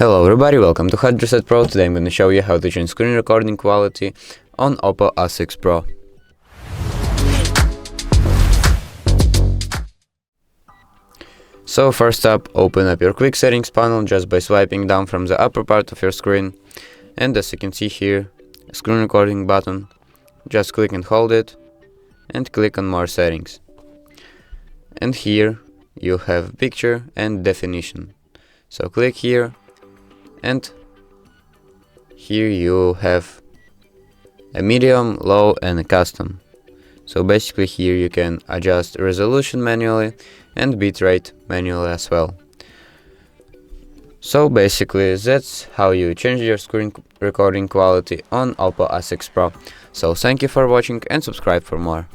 Hello everybody, welcome to OPPO A6 Pro. Today I'm going to show you how to change screen recording quality on OPPO A6 Pro. So first up, open up your quick settings panel just by swiping down from the upper part of your screen, and as you can see here, a screen recording button. Just click and hold it and click on more settings. And here you have picture and definition. So click here, and here you have a medium, low and a custom. So basically here you can adjust resolution manually and bitrate manually as well. So basically that's how you change your screen recording quality on OPPO A6 Pro. So thank you for watching and subscribe for more.